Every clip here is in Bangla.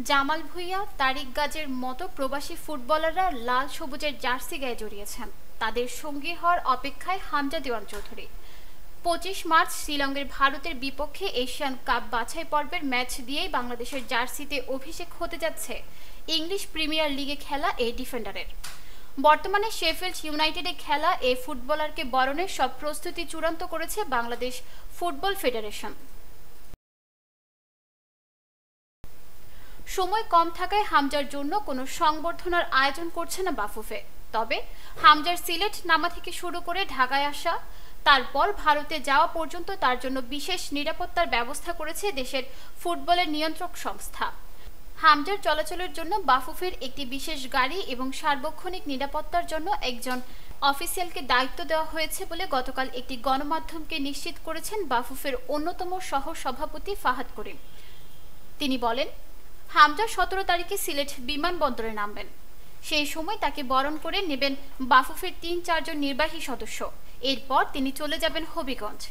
জামাল ভুঁইয়া, তারিক গাজীর মতো প্রবাসী ফুটবলাররা লাল সবুজের জার্সি গায়ে জড়িয়েছেন। তাদের সঙ্গী হওয়ার অপেক্ষায় হামজা দেওয়ান চৌধুরী। 25 মার্চ শিলংয়ের ভারতের বিপক্ষে এশিয়ান কাপ বাছাই পর্বের ম্যাচ দিয়েই বাংলাদেশের জার্সিতে অভিষেক হতে যাচ্ছে ইংলিশ প্রিমিয়ার লিগে খেলা এই ডিফেন্ডারের। বর্তমানে শেফিল্ড ইউনাইটেডে খেলা এই ফুটবলারকে বরণের সব প্রস্তুতি চূড়ান্ত করেছে বাংলাদেশ ফুটবল ফেডারেশন। সময় কম থাকায় হামজার জন্য কোনো সংবর্ধনার আয়োজন করছে না বাফুফে। তবে হামজার সিলেট নামা থেকে শুরু করে ঢাকায় আসা, তারপর ভারতে যাওয়া পর্যন্ত তার জন্য বিশেষ নিরাপত্তার ব্যবস্থা করেছে দেশের ফুটবলের নিয়ন্ত্রক সংস্থা। হামজার চলাচলের জন্য বাফুফের একটি বিশেষ গাড়ি এবং সার্বক্ষণিক নিরাপত্তার জন্য একজন অফিসিয়ালকে দায়িত্ব দেওয়া হয়েছে বলে গতকাল একটি গণমাধ্যমকে নিশ্চিত করেছেন বাফুফের অন্যতম সহ সভাপতি ফাহাদ করিম। তিনি বলেন, হামজা 17 তারিখে সিলেট বিমানবন্দরে নামবেন। সেই সময় তাকে বরণ করে নেবেন বাফুফের 3-4 জন নির্বাহী সদস্য। এরপর তিনি চলে যাবেন হবিগঞ্জ।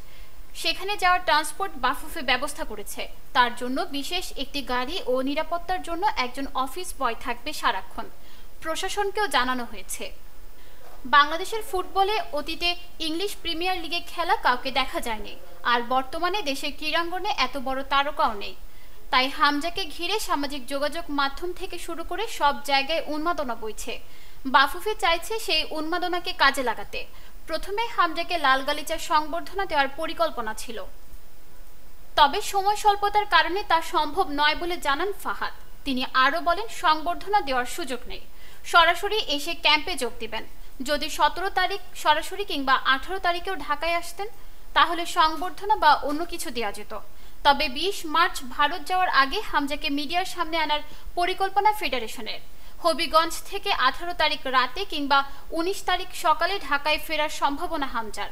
সেখানে যাওয়ার ট্রান্সপোর্ট বাফুফে ব্যবস্থা করেছে। তার জন্য বিশেষ একটি গাড়ি ও নিরাপত্তার জন্য একজন অফিস বয় থাকবে সারাক্ষণ। প্রশাসনকেও জানানো হয়েছে। বাংলাদেশের ফুটবলে অতীতে ইংলিশ প্রিমিয়ার লিগে খেলা কাউকে দেখা যায়নি, আর বর্তমানে দেশের ক্রীড়াঙ্গনে এত বড় তারকাও নেই। তাই হামজাকে ঘিরে সামাজিক যোগাযোগ মাধ্যম থেকে শুরু করে সব জায়গায় উন্মাদনা বইছে। বাফুফে চাইছে সেই উন্মাদনাকে কাজে লাগাতে। প্রথমে হামজাকে লাল গালিচার সংবর্ধনা দেওয়ার পরিকল্পনা ছিল, তবে সময় স্বল্পতার কারণে তা সম্ভব নয় বলে জানান ফাহাদ। তিনি আরও বলেন, সংবর্ধনা দেওয়ার সুযোগ নেই, সরাসরি এসে ক্যাম্পে যোগ দিবেন। যদি 17 তারিখ সরাসরি কিংবা 18 তারিখেও ঢাকায় আসতেন তাহলে সংবর্ধনা বা অন্য কিছু দেওয়া যেত। তবে 20 মার্চ ভারত যাওয়ার আগে হামজাকে মিডিয়ার সামনে আনার পরিকল্পনা ফেডারেশনের। হবিগঞ্জ থেকে 18 তারিখ রাতে কিংবা 19 তারিখ সকালে ঢাকায় ফেরার সম্ভাবনা হামজার।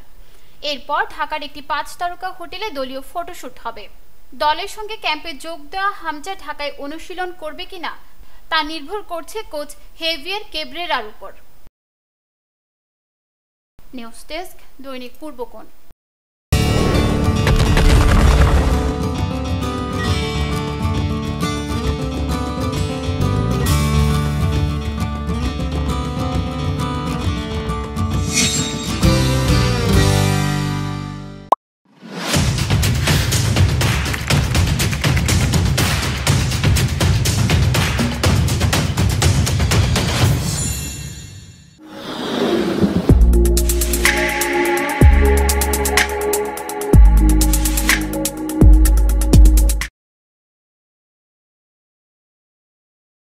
এরপর ঢাকার একটি 5 তারকা হোটেলে দলীয় ফটোশুট হবে। দলের সঙ্গে ক্যাম্পে যোগ দেওয়া হামজা ঢাকায় অনুশীলন করবে কিনা তা নির্ভর করছে কোচ হেভিয়ার কেব্রেরার উপর। নিউজ ডেস্ক, দৈনিক পূর্বকোণ।